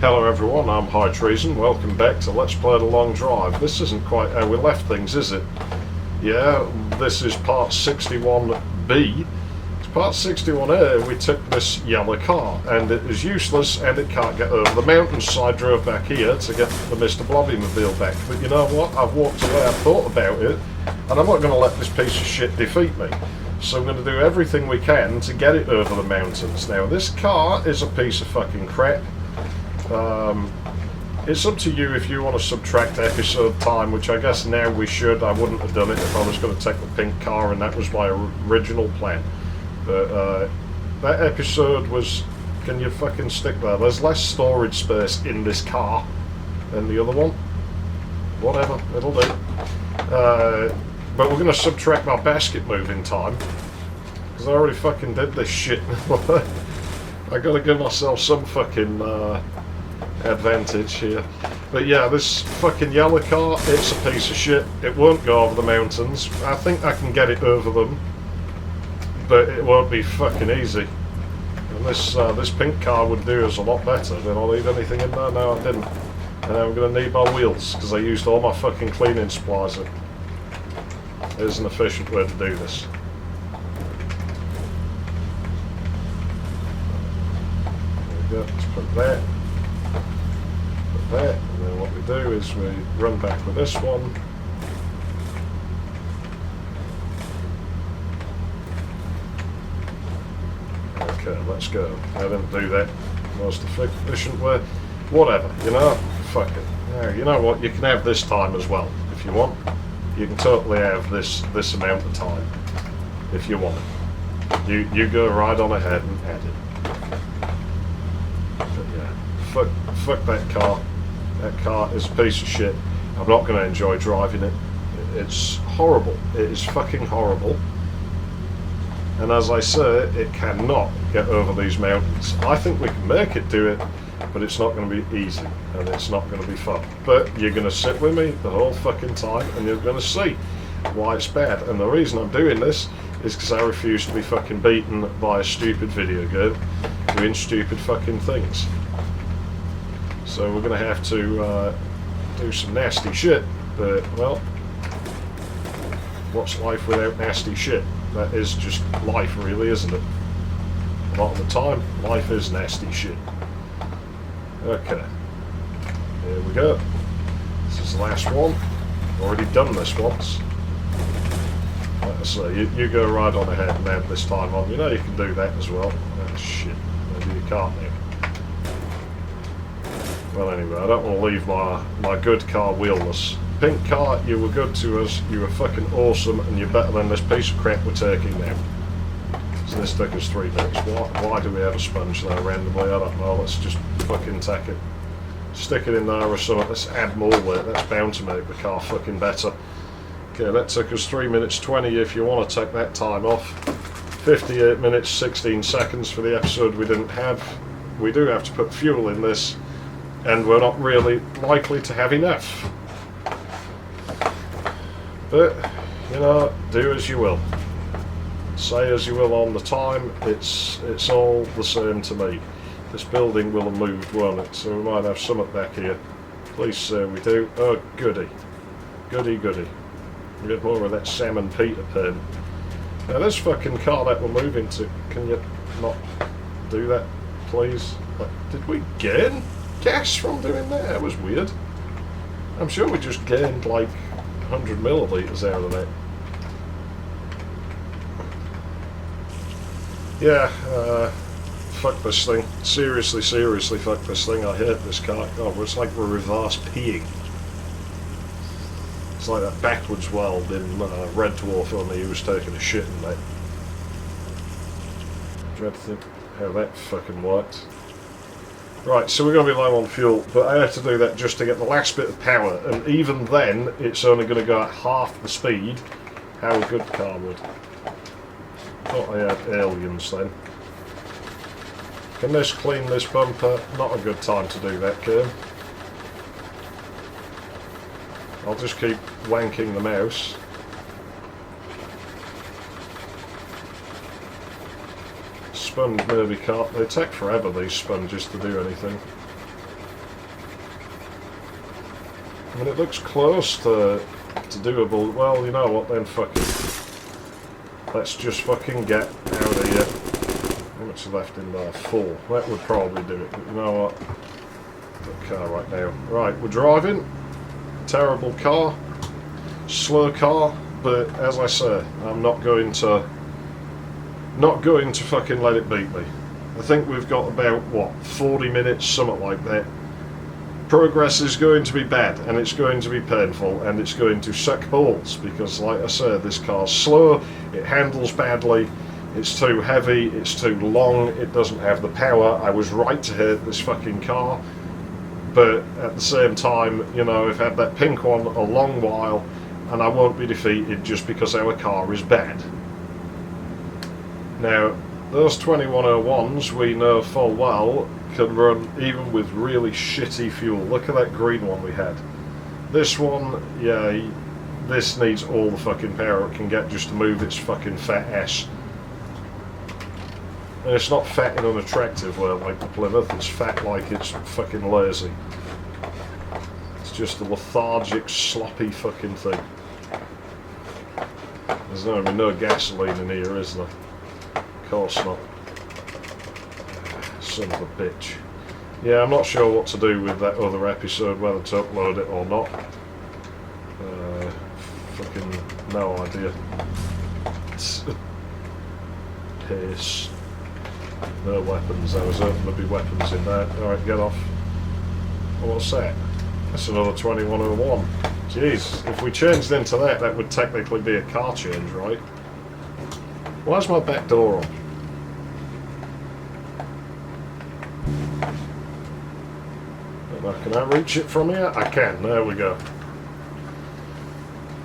Hello everyone, I'm High Treason. Welcome back to Let's Play The Long Drive. This isn't quite how we left things, is it? Yeah, this is part 61B. It's part 61A. We took this yellow car, and it is useless, and it can't get over the mountain, so I drove back here to get the Mr. Blobbymobile back. But you know what? I've walked away, I've thought about it, and I'm not going to let this piece of shit defeat me. So I'm going to do everything we can to get it over the mountains. Now, this car is a piece of fucking crap. It's up to you if you want to subtract episode time, which I guess now we should. I wouldn't have done it if I was going to take the pink car, and that was my original plan. But that episode was... Can you fucking stick there? There's less storage space in this car than the other one. Whatever, it'll do. But we're going to subtract my basket moving time, because I already fucking did this shit. I got to give myself some fucking advantage here. But yeah, this fucking yellow car, it's a piece of shit. It won't go over the mountains. I think I can get it over them, but it won't be fucking easy. And this pink car would do us a lot better. Did I leave anything in there? No, I didn't. And I'm going to need my wheels, because I used all my fucking cleaning supplies. There's an efficient way to do this. There we go, let's put that. That, and then what we do is we run back with this one. Okay, let's go. I didn't do that most efficient way. Whatever, you know, fuck it. Yeah, you know what, you can have this time as well, if you want. You can totally have this amount of time, if you want it. You go right on ahead and add it. But yeah, fuck that car. That car is a piece of shit. I'm not going to enjoy driving it. It's horrible. It is fucking horrible. And as I say, it cannot get over these mountains. I think we can make it do it, but it's not going to be easy, and it's not going to be fun. But you're going to sit with me the whole fucking time, and you're going to see why it's bad. And the reason I'm doing this is because I refuse to be fucking beaten by a stupid video game doing stupid fucking things. So we're going to have to do some nasty shit, but, well, what's life without nasty shit? That is just life, really, isn't it? A lot of the time, life is nasty shit. Okay, here we go. This is the last one. Already done this once. Like I say, you go right on ahead and add this time on. You know you can do that as well. Oh, shit, maybe you can't now. Well, anyway, I don't want to leave my good car wheelless. Pink car, you were good to us, you were fucking awesome, and you're better than this piece of crap we're taking now. So this took us 3 minutes. Why do we have a sponge there randomly? I don't know. Let's just fucking tack it. Stick it in there or something. Let's add more there. That's bound to make the car fucking better. Okay, that took us 3 minutes 20 if you want to take that time off. 58 minutes 16 seconds for the episode we didn't have. We do have to put fuel in this, and we're not really likely to have enough. But, you know, do as you will. Say as you will on the time, it's all the same to me. This building will have moved, won't it? So we might have something back here. Please say we do. Oh, goody. Goody, goody. We get more of that Salmon Peter pen. Now this fucking car that we're moving to, can you not do that, please? Like, did we gain gas from doing that? That was weird. I'm sure we just gained like 100 millilitres out of that. Yeah, fuck this thing. Seriously, fuck this thing. I hate this car. Oh, it's like we're reverse peeing. It's like that backwards world in Red Dwarf, only he was taking a shit in that. Dread to think how that fucking worked. Right, so we're going to be low on fuel, but I had to do that just to get the last bit of power, and even then, it's only going to go at half the speed how a good car would. Thought I had aliens then. Can this clean this bumper? Not a good time to do that, Kern. I'll just keep wanking the mouse. Sponge maybe can't. They take forever, these sponges, to do anything. I mean, it looks close to doable. Well, you know what then, fuck it. Let's just fucking get out of here. How much is left in there? 4. That would probably do it, but you know what? The car right now. Right, we're driving. Terrible car. Slow car, but as I say, I'm not going to fucking let it beat me. I think we've got about, what, 40 minutes, something like that. Progress is going to be bad, and it's going to be painful, and it's going to suck balls, because like I said, this car's slow, it handles badly, it's too heavy, it's too long, it doesn't have the power. I was right to hate this fucking car, but at the same time, you know, I've had that pink one a long while, and I won't be defeated just because our car is bad. Now, those 2101s we know full well can run even with really shitty fuel. Look at that green one we had. This one, yeah, this needs all the fucking power it can get just to move its fucking fat ass. And it's not fat in an unattractive way like the Plymouth, it's fat like it's fucking lazy. It's just a lethargic, sloppy fucking thing. There's no gasoline in here, is there? Of course not. Son of a bitch. Yeah, I'm not sure what to do with that other episode, whether to upload it or not. Fucking no idea. Piss. No weapons. I was hoping there'd be weapons in there. Alright, get off. Oh, what's that? That's another 2101. Jeez, if we changed into that, that would technically be a car change, right? Why's my back door on? Can I reach it from here? I can. There we go.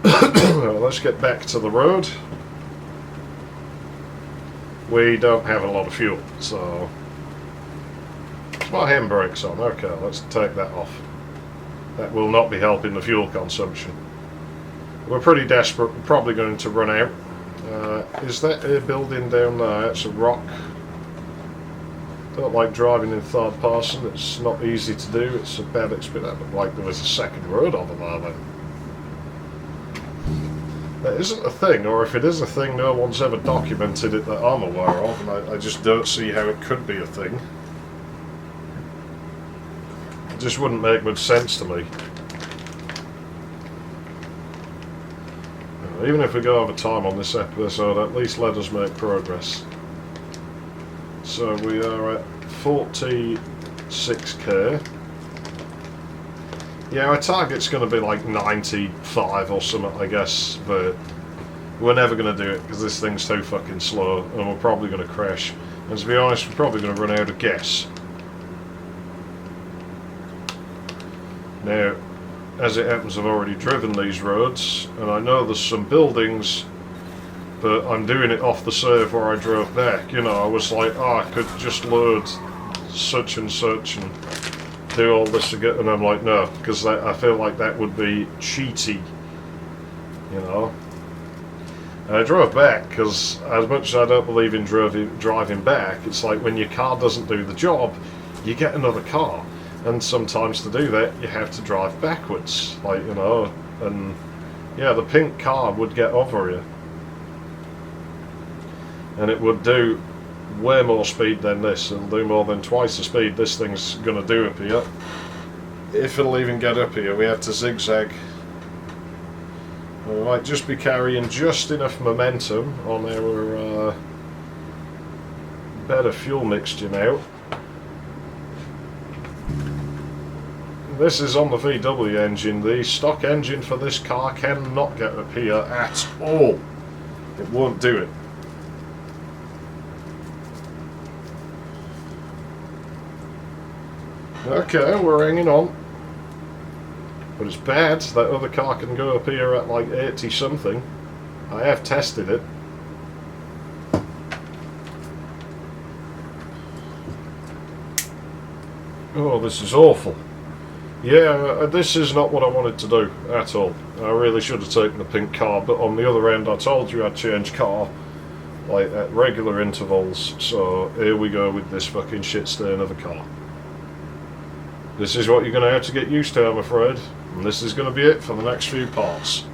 Well, let's get back to the road. We don't have a lot of fuel, so... It's my handbrakes on. Okay, let's take that off. That will not be helping the fuel consumption. We're pretty desperate. We're probably going to run out. Is that a building down there? It's a rock. Don't like driving in third person. It's not easy to do. It's a bad experience. Like there was a second road over there then. That isn't a thing, or if it is a thing, no one's ever documented it that I'm aware of, and I just don't see how it could be a thing. It just wouldn't make much sense to me. Even if we go over time on this episode, at least let us make progress. So we are at 46k. Yeah, our target's going to be like 95 or something, I guess, but we're never going to do it because this thing's too fucking slow, and we're probably going to crash. And to be honest, we're probably going to run out of gas. Now, as it happens, I've already driven these roads, and I know there's some buildings, but I'm doing it off the save where I drove back. You know, I was like, oh, I could just load such and such and do all this again, and I'm like, no, because I feel like that would be cheaty, you know. And I drove back because, as much as I don't believe in driving back, it's like when your car doesn't do the job, you get another car. And sometimes to do that, you have to drive backwards, like, you know, and yeah, the pink car would get over you. And it would do way more speed than this. It'll do more than twice the speed this thing's going to do up here. If it'll even get up here, we have to zigzag. We might just be carrying just enough momentum on our better fuel mixture now. This is on the VW engine. The stock engine for this car cannot get up here at all. It won't do it. Okay, we're hanging on. But it's bad. That other car can go up here at like 80 something. I have tested it. Oh, this is awful. Yeah, this is not what I wanted to do at all. I really should have taken the pink car, but on the other end I told you I'd change car like at regular intervals, so here we go with this fucking shit stain of a car. This is what you're going to have to get used to, I'm afraid. And this is going to be it for the next few parts.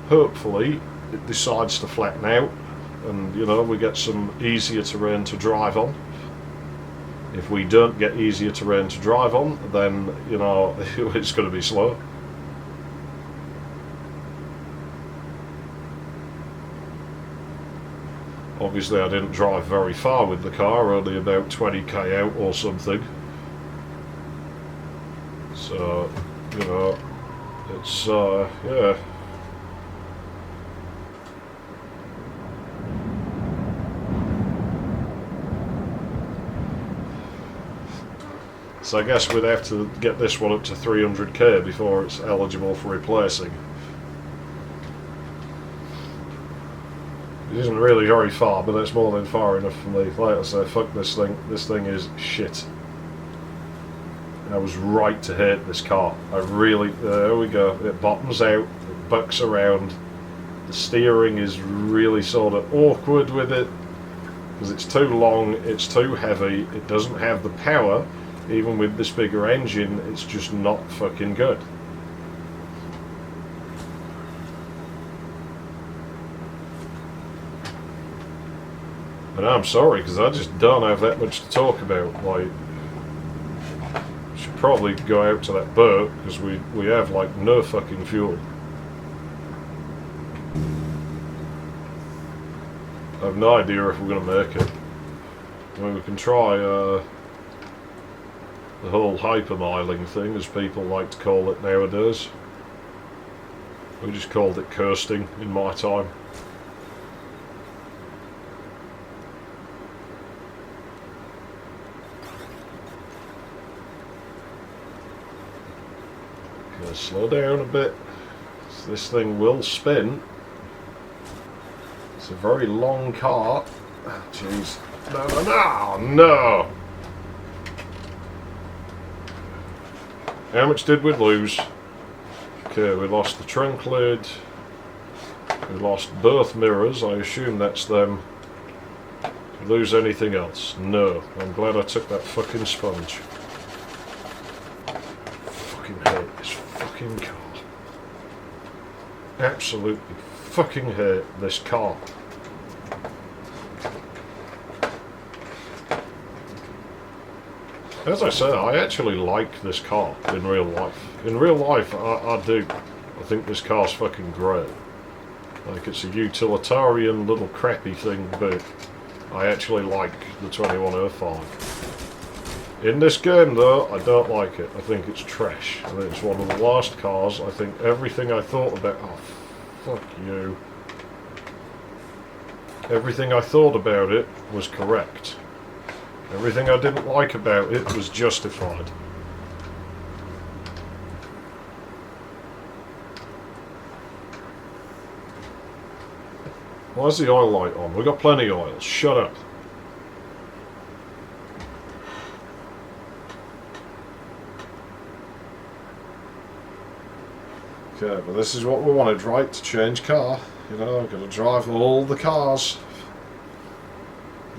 Hopefully it decides to flatten out and, you know, we get some easier terrain to drive on. If we don't get easier terrain to drive on, then, you know, it's going to be slow. Obviously I didn't drive very far with the car, only about 20k out or something. So, you know, it's, yeah. So I guess we'd have to get this one up to 300k before it's eligible for replacing. It isn't really very far, but it's more than far enough for me. Like I say, fuck this thing. This thing is shit. I was right to hate this car. I really... there we go. It bottoms out, it bucks around. The steering is really sort of awkward with it, because it's too long, it's too heavy, it doesn't have the power. Even with this bigger engine, it's just not fucking good. And I'm sorry, because I just don't have that much to talk about. Like, should probably go out to that boat, because we have, like, no fucking fuel. I have no idea if we're going to make it. I mean, we can try, the whole hypermiling thing, as people like to call it nowadays. We just called it coasting in my time. Gonna slow down a bit. So this thing will spin. It's a very long car. Jeez. No! How much did we lose? Okay, we lost the trunk lid. We lost both mirrors. I assume that's them. Did we lose anything else? No. I'm glad I took that fucking sponge. Fucking hate this fucking car. Absolutely fucking hate this car. As I say, I actually like this car in real life. In real life, I do. I think this car's fucking great. Like, it's a utilitarian little crappy thing, but I actually like the 2105. In this game, though, I don't like it. I think it's trash. I think it's one of the worst cars. I think everything I thought about... oh, fuck you. Everything I thought about it was correct. Everything I didn't like about it was justified. Why is the oil light on? We've got plenty of oil. Shut up. Okay, but this is what we wanted, right? To change car. You know, I've got to drive all the cars.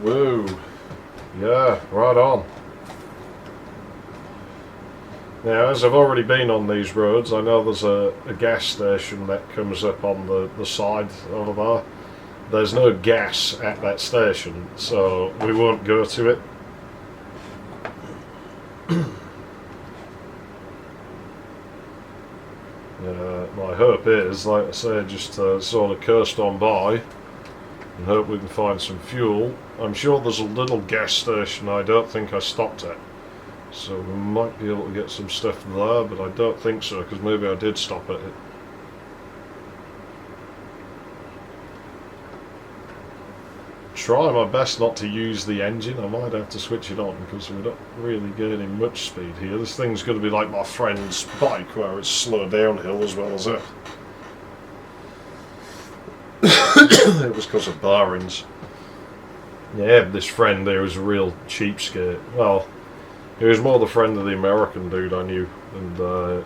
Woo. Yeah, right on. Now, as I've already been on these roads, I know there's a gas station that comes up on the side over there. There's no gas at that station, so we won't go to it. My hope is, like I say, just to sort of coast on by and hope we can find some fuel. I'm sure there's a little gas station I don't think I stopped at, so we might be able to get some stuff there, but I don't think so, because maybe I did stop at it. Try my best not to use the engine. I might have to switch it on because we're not really gaining much speed here. This thing's going to be like my friend's bike where it's slow downhill as well as it. It was because of bearings. Yeah, this friend there was a real cheapskate. Well, he was more the friend of the American dude I knew, and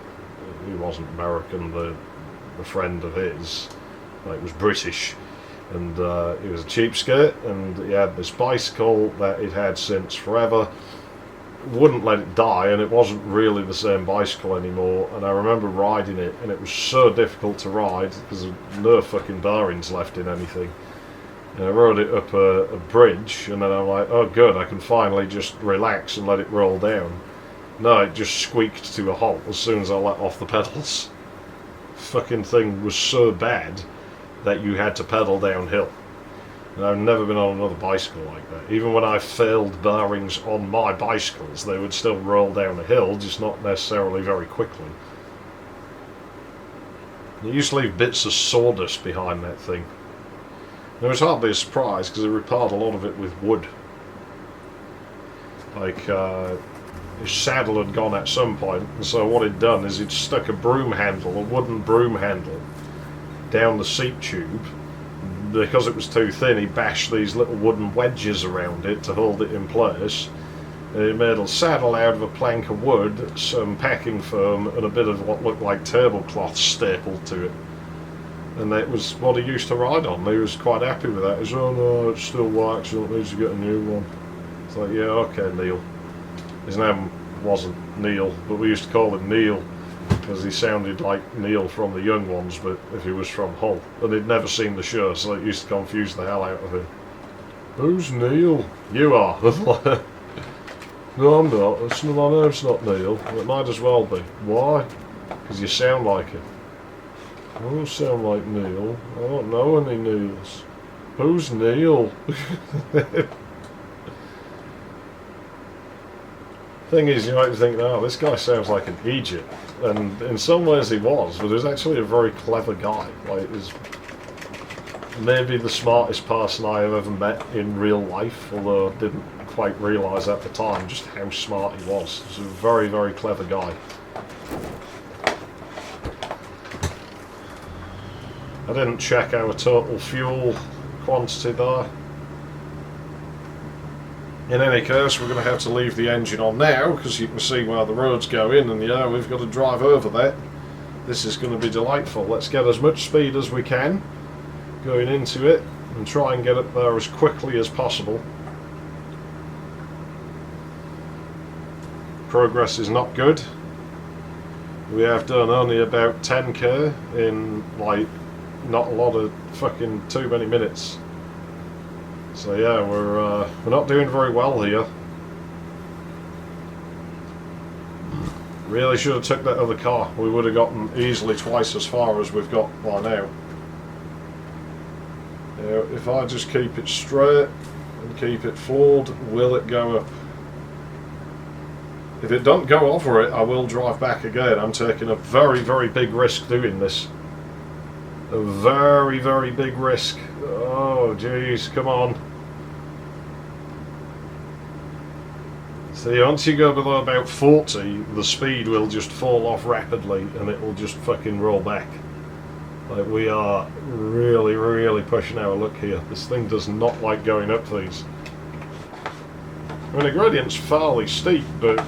he wasn't American, the friend of his. Like, was British. And he was a cheapskate, and he had this bicycle that he'd had since forever, wouldn't let it die, and it wasn't really the same bicycle anymore. And I remember riding it, and it was so difficult to ride because no fucking bearings left in anything. And I rode it up a bridge, and then I'm like, oh good, I can finally just relax and let it roll down. No, it just squeaked to a halt as soon as I let off the pedals. Fucking thing was so bad that you had to pedal downhill. And I've never been on another bicycle like that. Even when I failed bearings on my bicycles, they would still roll down a hill, just not necessarily very quickly. It used to leave bits of sawdust behind that thing. And it was hardly a surprise because I repaired a lot of it with wood. Like, his saddle had gone at some point, and so what he'd done is he'd stuck a broom handle, a wooden broom handle, down the seat tube. Because it was too thin, he bashed these little wooden wedges around it to hold it in place. And he made a saddle out of a plank of wood, some packing foam, and a bit of what looked like tablecloth stapled to it. And that was what he used to ride on. He was quite happy with that. He said, oh no, it still works, you don't need to get a new one. It's like, yeah, okay, Neil. His name wasn't Neil, but we used to call him Neil because he sounded like Neil from the Young Ones, but if he was from Hull. And he'd never seen the show, so it used to confuse the hell out of him. Who's Neil? You are. No, I'm not. My name's not Neil. It might as well be. Why? Because you sound like him. I don't sound like Neil. I don't know any Neils. Who's Neil? Thing is, you might think, oh, this guy sounds like an Egypt, and in some ways he was, but he was actually a very clever guy. Like, he's maybe the smartest person I have ever met in real life, although I didn't quite realise at the time just how smart he was. He was a very, very clever guy. I didn't check our total fuel quantity there. In any case, we're going to have to leave the engine on now because you can see where the roads go in, and yeah, we've got to drive over that. This is going to be delightful. Let's get as much speed as we can going into it and try and get up there as quickly as possible. Progress is not good. We have done only about 10k in like not a lot of fucking too many minutes. So yeah, we're not doing very well here. Really should have took that other car. We would have gotten easily twice as far as we've got by now. Now, if I just keep it straight and keep it floored, will it go up? If it don't go over it, I will drive back again. I'm taking a very, very big risk doing this. A very, very big risk. Oh, jeez, come on. See, once you go below about 40, the speed will just fall off rapidly and it will just fucking roll back. Like, we are really, really pushing our luck here. This thing does not like going up these. I mean, the gradient's fairly steep, but,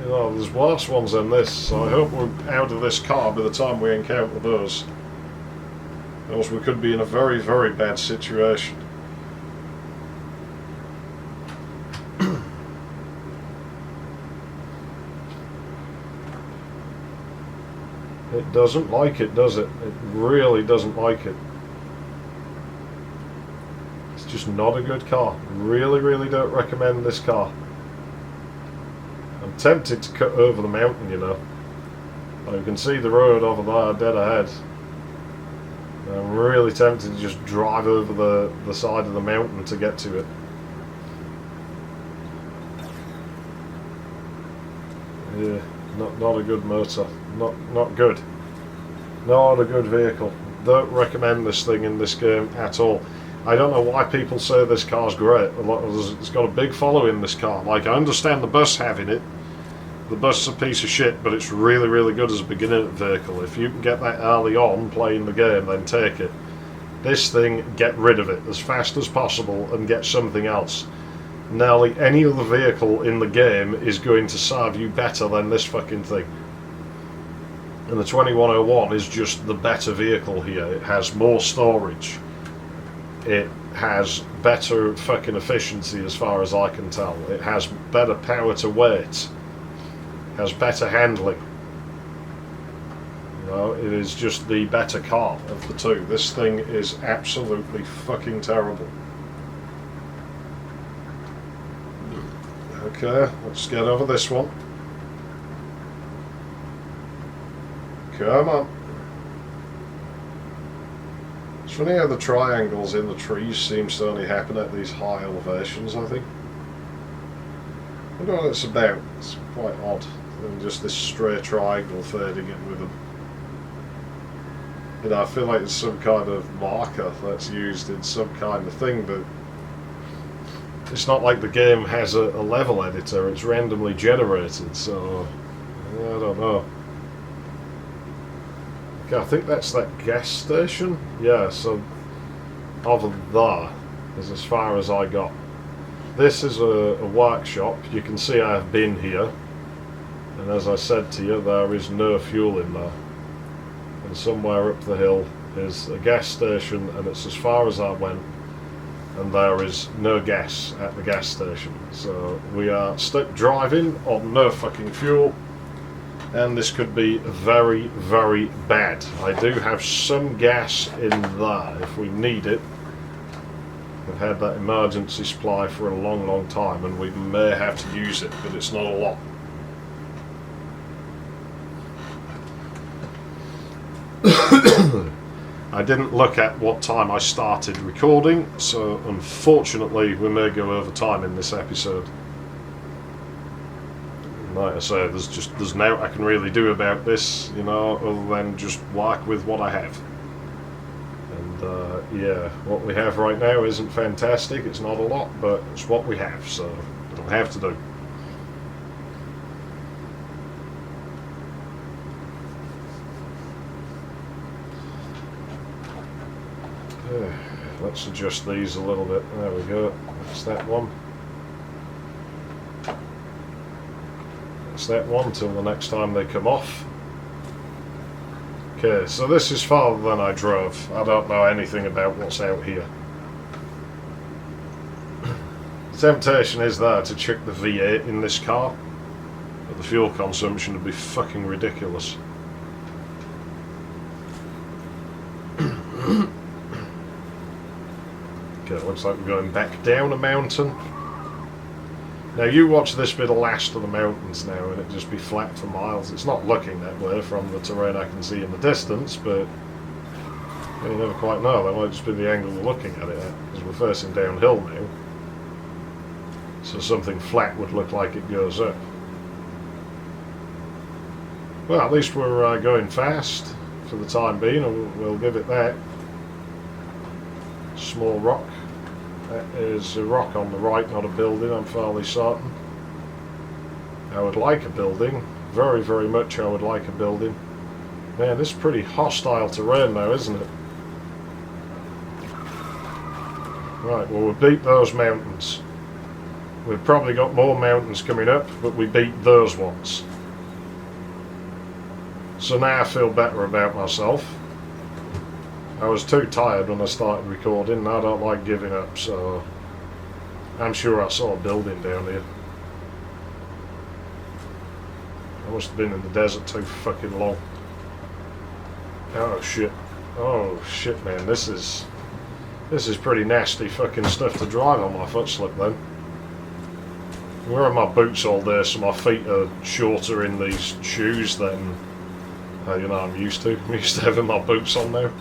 you know, there's worse ones than this, so I hope we're out of this car by the time we encounter those. Else we could be in a very, very bad situation. It doesn't like it, does it? It really doesn't like it. It's just not a good car. Really, really don't recommend this car. I'm tempted to cut over the mountain, you know. You can see the road over there dead ahead. I'm really tempted to just drive over the side of the mountain to get to it. Yeah, not a good motor. Not good. Not a good vehicle. Don't recommend this thing in this game at all. I don't know why people say this car's great. It's got a big following, this car. Like, I understand the bus having it. The bus is a piece of shit, but it's really, really good as a beginner vehicle. If you can get that early on playing the game, then take it. This thing, get rid of it as fast as possible and get something else. Nearly any other vehicle in the game is going to serve you better than this fucking thing. And the 2101 is just the better vehicle here. It has more storage. it has better fucking efficiency as far as I can tell. It has better power to weight, has better handling. You know, it is just the better car of the two. This thing is absolutely fucking terrible. Okay, let's get over this one. Come on. It's funny how the triangles in the trees seems to only happen at these high elevations, I think. I don't know what it's about. It's quite odd. And just this straight triangle fading in with them. You know, I feel like it's some kind of marker that's used in some kind of thing, but it's not like the game has a level editor. It's randomly generated, so I don't know. Okay, I think that's that gas station. Yeah, so over there is as far as I got. This is a workshop. You can see I have been here, and as I said to you, there is no fuel in there. And somewhere up the hill is a gas station, and it's as far as I went, and there is no gas at the gas station. So we are stuck driving on no fucking fuel, and this could be very, very bad. I do have some gas in there if we need it. We've had that emergency supply for a long, long time, and we may have to use it, but it's not a lot. I didn't look at what time I started recording, so unfortunately we may go over time in this episode. Like I say, there's now I can really do about this, you know, other than just work with what I have. And yeah, what we have right now isn't fantastic. It's not a lot, but it's what we have, so it'll have to do. Let's adjust these a little bit. There we go. That's that one. That's that one till the next time they come off. Okay, so this is farther than I drove. I don't know anything about what's out here. The temptation is there to check the V8 in this car, but the fuel consumption would be fucking ridiculous. Okay, looks like we're going back down a mountain. Now you watch this bit of last of the mountains now and it just be flat for miles. It's not looking that way from the terrain I can see in the distance, but you never quite know. That might just be the angle we're looking at it at, because we're facing downhill now. So something flat would look like it goes up. Well, at least we're going fast for the time being, and we'll give it that. Small rock. That is a rock on the right, not a building, I'm fairly certain. I would like a building. Very, very much I would like a building. Man, this is pretty hostile terrain now, isn't it? Right, well we beat those mountains. We've probably got more mountains coming up, but we beat those ones. So now I feel better about myself. I was too tired when I started recording, and I don't like giving up, so I'm sure I saw a building down here. I must have been in the desert too fucking long. Oh shit. Oh shit, man, this is pretty nasty fucking stuff to drive on my foot slip then. I'm wearing my boots all day, so my feet are shorter in these shoes than you know I'm used to. I'm used to having my boots on now.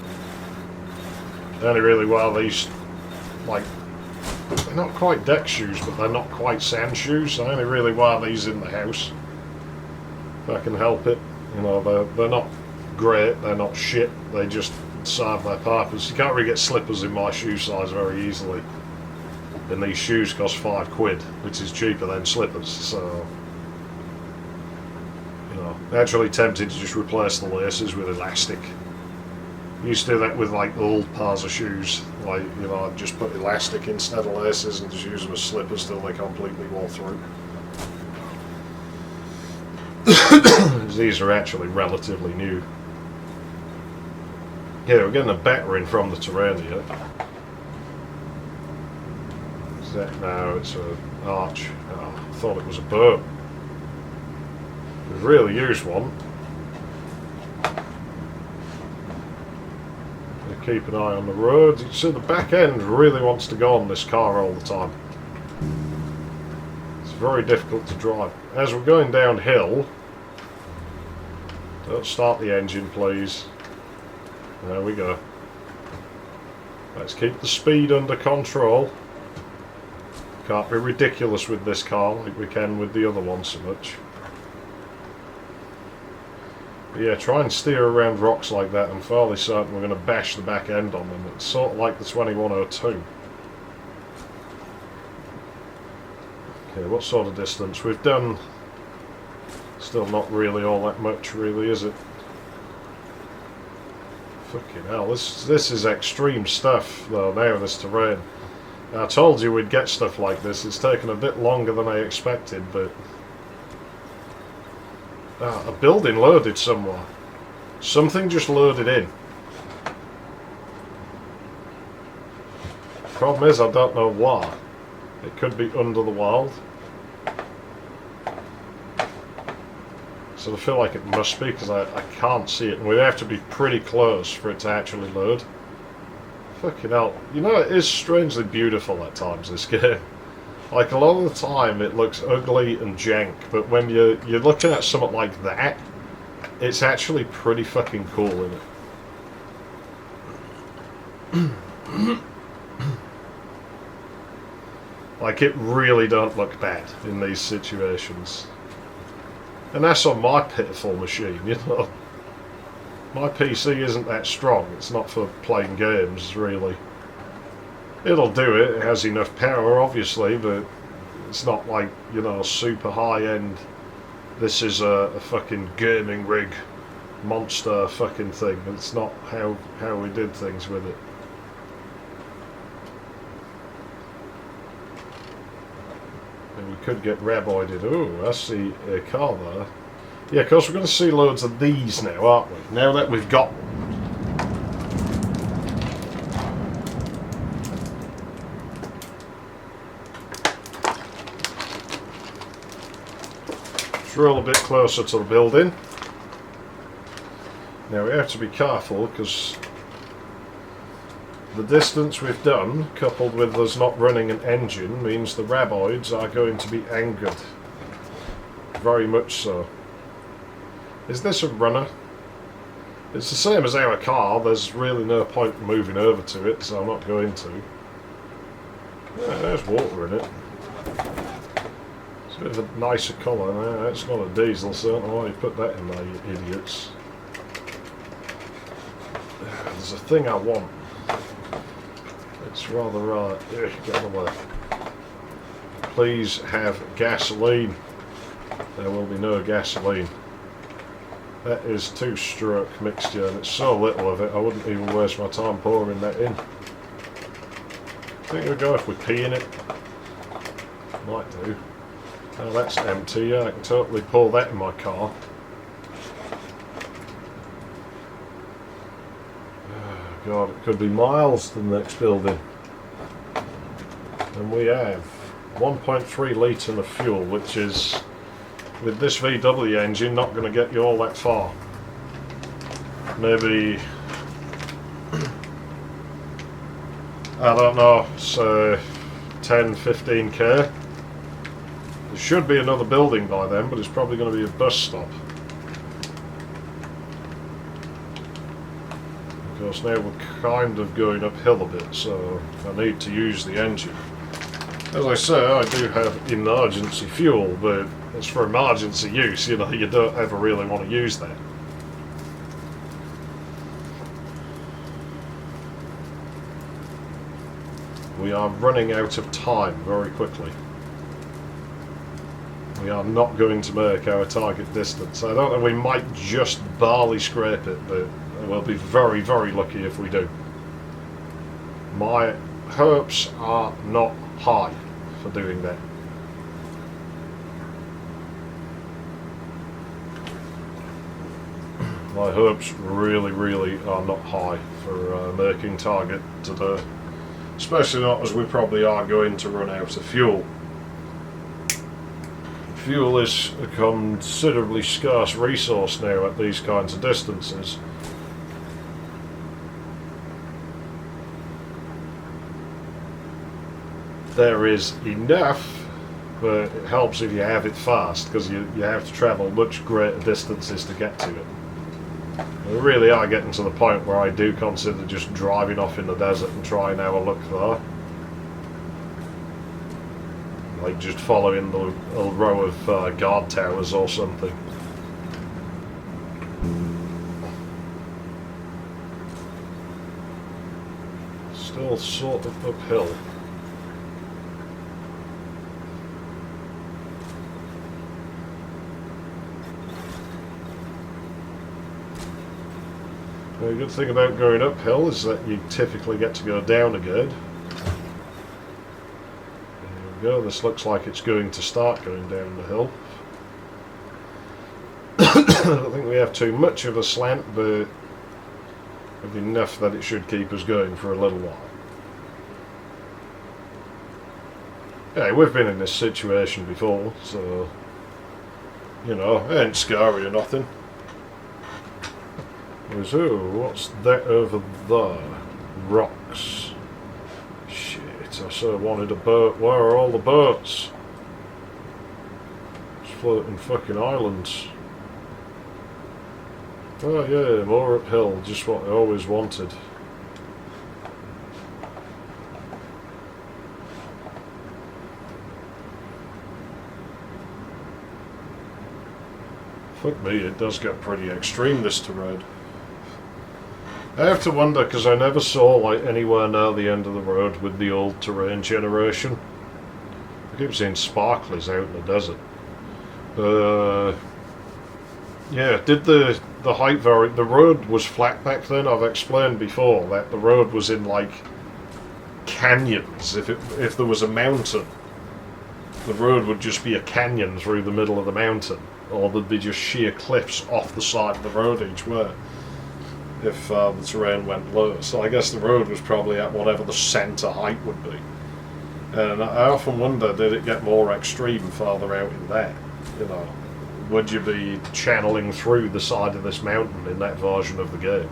They only really wear these, like, they're not quite deck shoes, but they're not quite sand shoes. I only really wear these in the house, if I can help it. You know, they're not great, they're not shit, they just serve their purpose. You can't really get slippers in my shoe size very easily. And these shoes cost £5, which is cheaper than slippers, so... You know, actually tempted to just replace the laces with elastic. I used to do that with like old pairs of shoes, like, you know, I'd just put elastic instead of laces and just use them as slippers till they completely wore through. These are actually relatively new. Yeah, we're getting a battering from the terrain here. that? No, it's an arch. Oh, I thought it was a berm. We've really used one. Keep an eye on the roads. You can see the back end really wants to go on this car all the time. It's very difficult to drive. As we're going downhill, don't start the engine, please. There we go. Let's keep the speed under control. Can't be ridiculous with this car like we can with the other one so much. But yeah, try and steer around rocks like that. I'm fairly certain we're going to bash the back end on them. It's sort of like the 2102. Okay, what sort of distance? We've done... Still not really all that much, really, is it? Fucking hell, this is extreme stuff, though, now, this terrain. I told you we'd get stuff like this. It's taken a bit longer than I expected, but... a building loaded somewhere. Something just loaded in. Problem is, I don't know why. It could be under the world. So I feel like it must be, because I can't see it. And we have to be pretty close for it to actually load. Fucking hell. You know, it is strangely beautiful at times, this game. Like, a lot of the time it looks ugly and jank, but when you're looking at something like that, it's actually pretty fucking cool, isn't it? Like, it really don't look bad in these situations. And that's on my pitiful machine, you know. My PC isn't that strong, it's not for playing games, really. It'll do it, it has enough power, obviously, but it's not like, you know, super high-end, this is a fucking gaming rig monster fucking thing. It's not how we did things with it. And we could get raboided. Oh, I see a car there. Yeah, of course we're going to see loads of these now, aren't we? Now that we've got one. Roll a bit closer to the building. Now we have to be careful because the distance we've done, coupled with us not running an engine, means the raboids are going to be angered. Very much so. Is this a runner? It's the same as our car, there's really no point in moving over to it, so I'm not going to. Yeah, there's water in it. It's a bit of a nicer colour. It's not a diesel, so I don't know why you put that in there, you idiots. There's a thing I want. It's rather right. Get out of the way. Please have gasoline. There will be no gasoline. That is 2-stroke mixture, and it's so little of it, I wouldn't even waste my time pouring that in. I think we'll go if we pee in it. Might do. Oh, that's empty. Yeah, I can totally pour that in my car. Oh, God, it could be miles to the next building. And we have 1.3 litre of fuel, which is, with this VW engine, not going to get you all that far. Maybe, I don't know, so 10-15k. There should be another building by then, but it's probably going to be a bus stop. Of course, now we're kind of going uphill a bit, so I need to use the engine. As I say, I do have emergency fuel, but it's for emergency use, you know, you don't ever really want to use that. We are running out of time very quickly. We are not going to make our target distance. I don't know, we might just barely scrape it, but we'll be very, very lucky if we do. My hopes are not high for doing that. My hopes really, really are not high for making target today. Especially not as we probably are going to run out of fuel. Fuel is a considerably scarce resource now at these kinds of distances. There is enough, but it helps if you have it fast, because you have to travel much greater distances to get to it. We really are getting to the point where I do consider just driving off in the desert and trying to have a look there. Like just following a row of guard towers or something. Still sort of uphill. The good thing about going uphill is that you typically get to go down again. There we go, this looks like it's going to start going down the hill. I don't think we have too much of a slant, but enough that it should keep us going for a little while. Yeah, we've been in this situation before, so, you know, it ain't scary or nothing. Oh, what's that over there? Rocks. Shit, I so wanted a boat. Where are all the boats? It's floating fucking islands. Oh yeah, more uphill, just what I always wanted. Fuck me, it does get pretty extreme, this terrain. I have to wonder, because I never saw like anywhere near the end of the road with the old terrain generation. I keep seeing sparklers out in the desert. Yeah, did the height vary? The road was flat back then. I've explained before that the road was in like canyons. If there was a mountain, the road would just be a canyon through the middle of the mountain, or there'd be just sheer cliffs off the side of the road each way. If the terrain went low. So I guess the road was probably at whatever the centre height would be. And I often wonder, did it get more extreme farther out in that? You know, would you be channeling through the side of this mountain in that version of the game?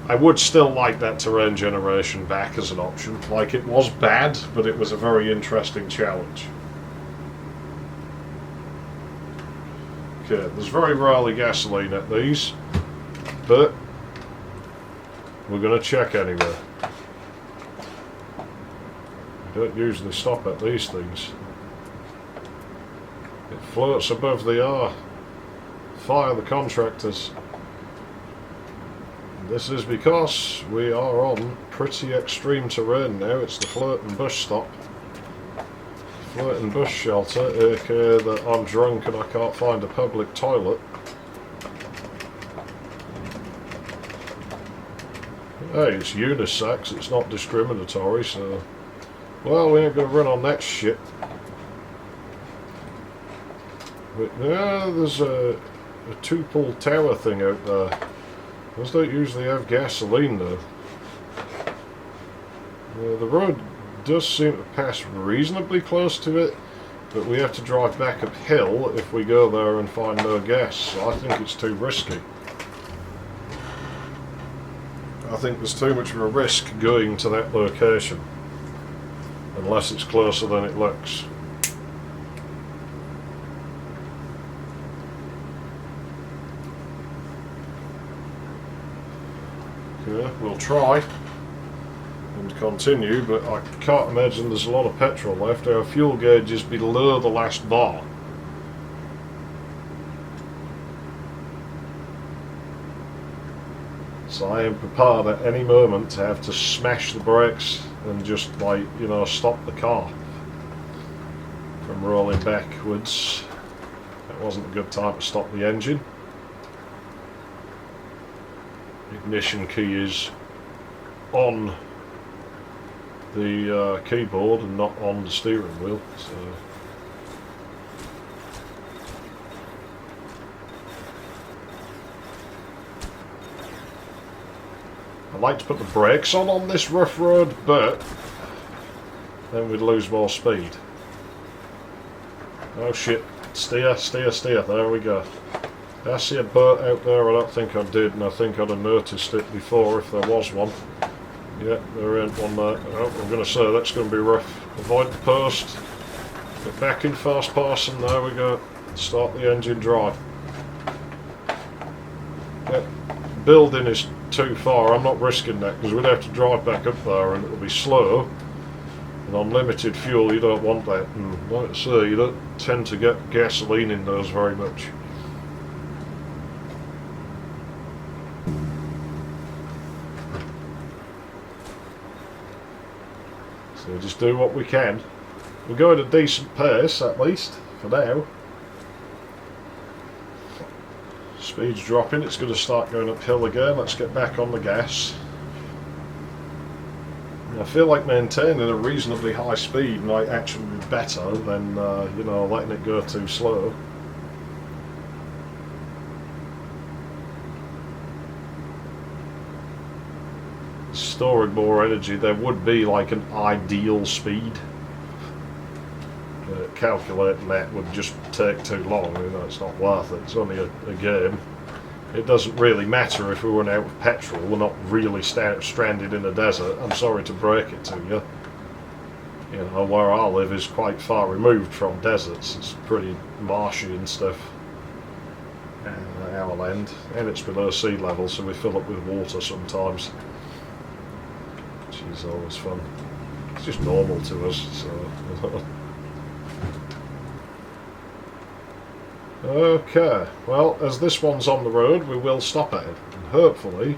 I would still like that terrain generation back as an option. Like, it was bad, but it was a very interesting challenge. Okay, there's very rarely gasoline at these. But we're going to check anyway. We don't usually stop at these things. It floats above the air. Fire the contractors. This is because we are on pretty extreme terrain now. It's the floating bush stop. Floating bush shelter, aka that I'm drunk and I can't find a public toilet. Hey, it's unisex, it's not discriminatory, so... Well, we ain't gonna run on that shit. But, yeah, there's a two-pull tower thing out there. Those don't usually have gasoline, though. The road does seem to pass reasonably close to it, but we have to drive back uphill if we go there and find no gas, so I think it's too risky. I think there's too much of a risk going to that location, unless it's closer than it looks. Okay, we'll try and continue, but I can't imagine there's a lot of petrol left. Our fuel gauge is below the last bar. So I am prepared at any moment to have to smash the brakes and just, like, you know, stop the car from rolling backwards. That wasn't a good time to stop the engine. Ignition key is on the keyboard and not on the steering wheel, so... I'd like to put the brakes on this rough road, but then we'd lose more speed. Oh shit. Steer, steer, steer. There we go. Did I see a boat out there? I don't think I did, and I think I'd have noticed it before if there was one. Yeah, there ain't one there. Oh, I'm going to say that's going to be rough. Avoid the post. Get back in fast passing. There we go. Start the engine drive. Yeah, building is too far. I'm not risking that because we'd have to drive back up there and it'll be slow. And on limited fuel, you don't want that. And like I say, you don't tend to get gasoline in those very much. So just do what we can. We'll go at a decent pace, at least, for now. Speed's dropping, it's going to start going uphill again. Let's get back on the gas. I feel like maintaining a reasonably high speed might actually be better than, you know, letting it go too slow. Storing more energy, there would be like an ideal speed. Calculating that would just take too long. You know, it's not worth it. It's only a game. It doesn't really matter if we run out of petrol. We're not really stranded in a desert. I'm sorry to break it to you. You know, where I live is quite far removed from deserts. It's pretty marshy and stuff. Our land, and it's below sea level, so we fill up with water sometimes, which is always fun. It's just normal to us. So. Okay, well, as this one's on the road, we will stop at it, and hopefully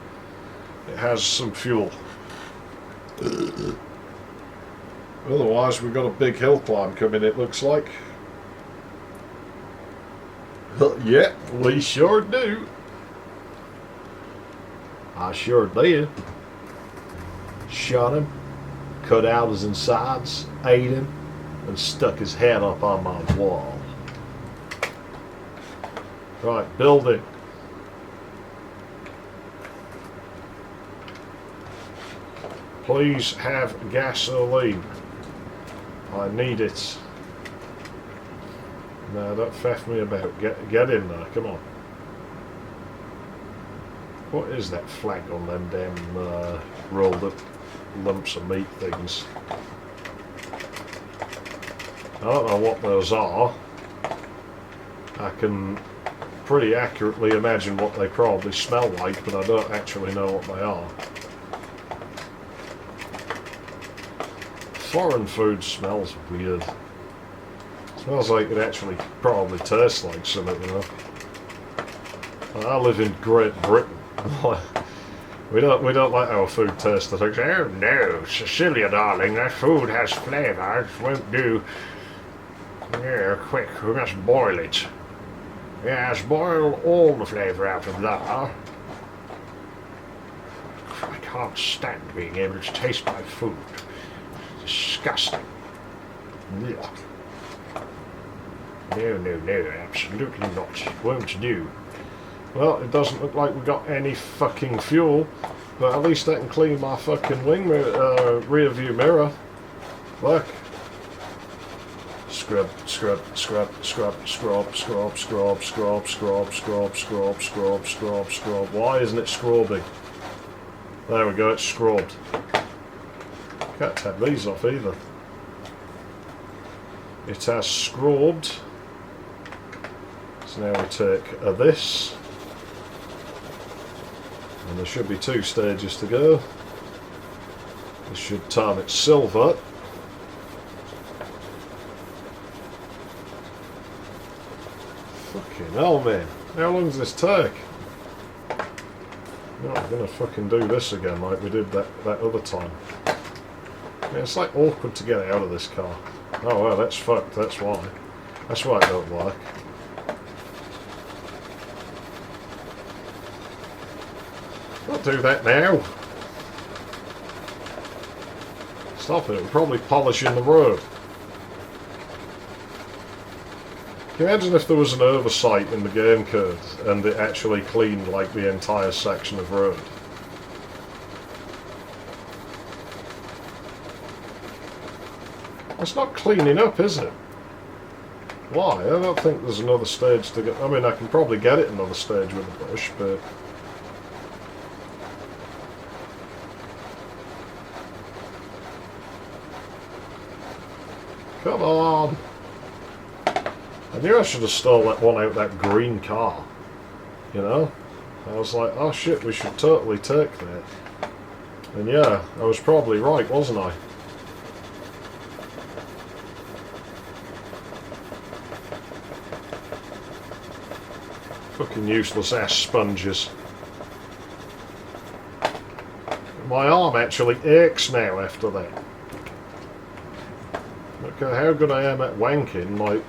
it has some fuel. Otherwise, we've got a big hill climb coming, it looks like. Yeah, we sure do. I sure did. Shot him, cut out his insides, ate him, and stuck his head up on my wall. Right, building. Please have gasoline. I need it. No, don't faff me about. Get in there, come on. What is that flag on them damn rolled up lumps of meat things? I don't know what those are. I can pretty accurately imagine what they probably smell like, but I don't actually know what they are. Foreign food smells weird. Smells like it actually probably tastes like something, you know. I live in Great Britain. we don't let our food taste the things. Oh no, Cecilia darling, that food has flavour. It won't do. Yeah, quick, we must boil it. Yes, boil all the flavour out of that. I can't stand being able to taste my food. Disgusting. Yuck. No, absolutely not. Won't do. Well, it doesn't look like we've got any fucking fuel, but at least I can clean my fucking rear view mirror. Look. Scrub, scrub, scrub, scrub, scrub, scrub, scrub, scrub, scrub, scrub, scrub, scrub, scrub, scrub. Why isn't it scrubbing? There we go, it's scrubbed. Can't take these off either. It has scrubbed. So now we take this. And there should be 2 stages to go. This should turn it silver. Fucking hell, man. How long does this take? I'm not gonna fucking do this again like we did that other time. Yeah, it's like awkward to get out of this car. Oh well, that's fucked, that's why. That's why it don't work. Don't do that now. Stop it, it'll probably polish in the road. Can you imagine if there was an oversight in the game code and it actually cleaned like the entire section of road? It's not cleaning up, is it? Why? I don't think there's another stage to get... I mean, I can probably get it another stage with the bush, but... Come on! I knew I should have stole that one out that green car. You know? I was like, oh shit, we should totally take that. And yeah, I was probably right, wasn't I? Fucking useless ass sponges. My arm actually aches now after that. Look at how good I am at wanking, like...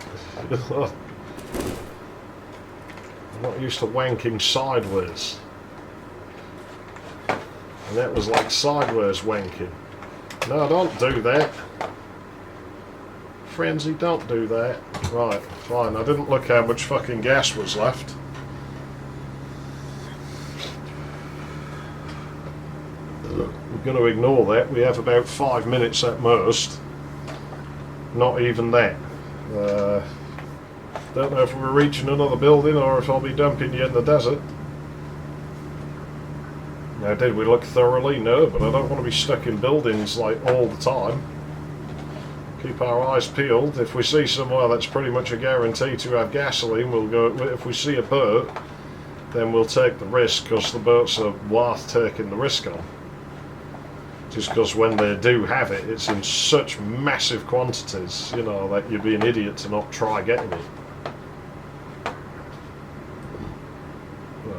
I'm not used to wanking sideways. And that was like sideways wanking. No, don't do that. Frenzy, don't do that. Right, fine. I didn't look how much fucking gas was left. We're going to ignore that. We have about 5 minutes at most. Not even that. Don't know if we're reaching another building or if I'll be dumping you in the desert. Now, did we look thoroughly? No, but I don't want to be stuck in buildings like all the time. Keep our eyes peeled. If we see somewhere that's pretty much a guarantee to have gasoline, we'll go. If we see a boat, then we'll take the risk because the boats are worth taking the risk on. Just because when they do have it, it's in such massive quantities, you know, that you'd be an idiot to not try getting it.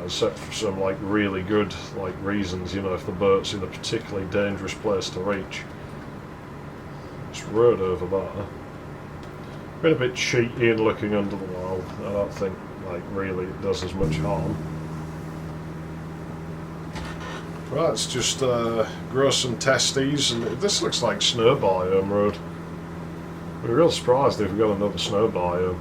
Except for some like really good like reasons, you know, if the boat's in a particularly dangerous place to reach. It's road over there. Been a bit cheaty and looking under the wall. I don't think like really it does as much harm. Right, let's just grow some testes, and this looks like snow biome road. We're real surprised if we got another snow biome.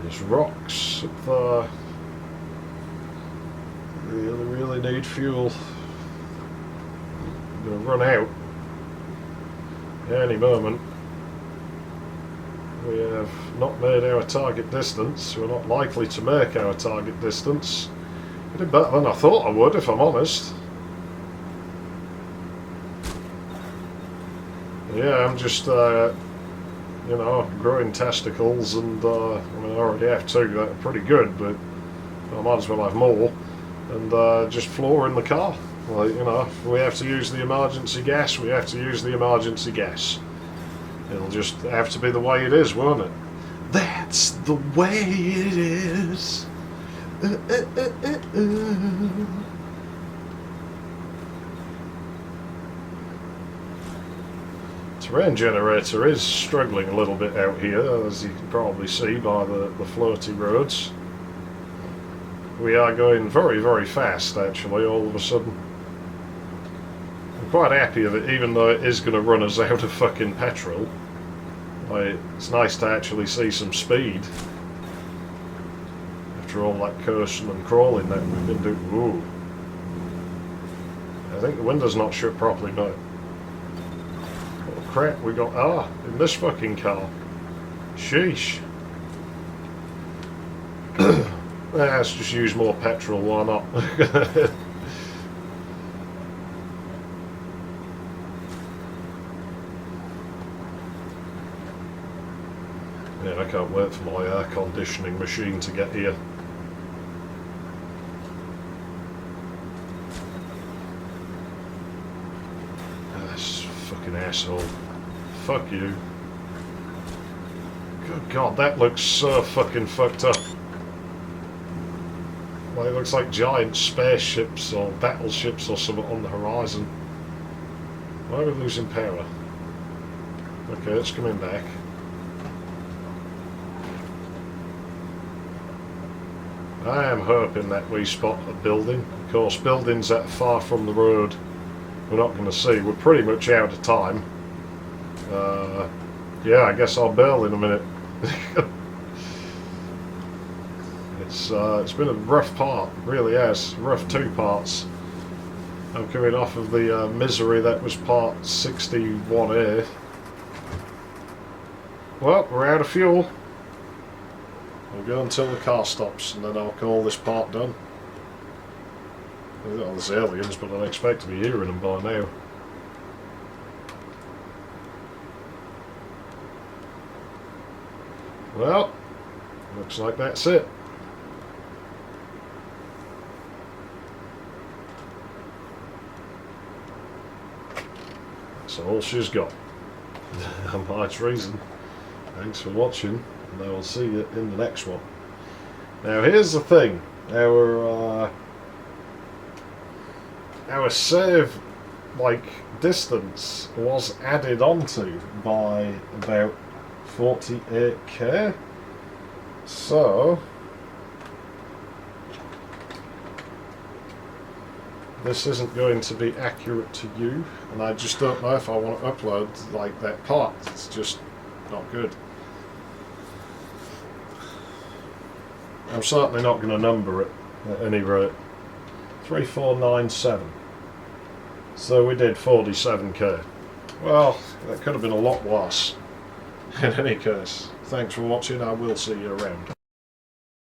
There's rocks up there. Really need fuel. I'm going to run out any moment. We have not made our target distance. We're not likely to make our target distance. I did better than I thought I would, if I'm honest. Yeah, I'm just you know, growing testicles, and I mean, I already have two that are pretty good, but I might as well have more, and just flooring the car. Like, you know, if we have to use the emergency gas, we have to use the emergency gas. It'll just have to be the way it is, won't it? That's the way it is. Terrain generator is struggling a little bit out here, as you can probably see by the floaty roads. We are going very fast, actually, all of a sudden. I'm quite happy of it, even though it is going to run us out of fucking petrol. Like, it's nice to actually see some speed after all that cursing and crawling that we've been doing. Ooh. I think the window's not shut properly, no. Crap, we got in this fucking car. Sheesh. Let's just use more petrol, why not? Yeah, I can't wait for my air conditioning machine to get here. Asshole. Fuck you. Good God, that looks so fucking fucked up. Well, it looks like giant spaceships or battleships or something on the horizon. Why are we losing power? Okay, it's coming back. I am hoping that we spot a building. Of course, buildings that are far from the road we're not going to see. We're pretty much out of time. Yeah, I guess I'll bail in a minute. It's been a rough part, really has. Rough 2 parts. I'm coming off of the misery that was part 61A. Well, we're out of fuel. We'll go until the car stops and then I'll call this part done. Well, there's aliens, but I'd expect to be hearing them by now. Well, looks like that's it. That's all she's got. Much reason. Thanks for watching, and I will see you in the next one. Now here's the thing. Our save distance was added onto by about 48k. So this isn't going to be accurate to you, and I just don't know if I want to upload that part. It's just not good. I'm certainly not going to number it at any rate. 3497. So we did 47k. Well, that could have been a lot worse. In any case, thanks for watching. I will see you around.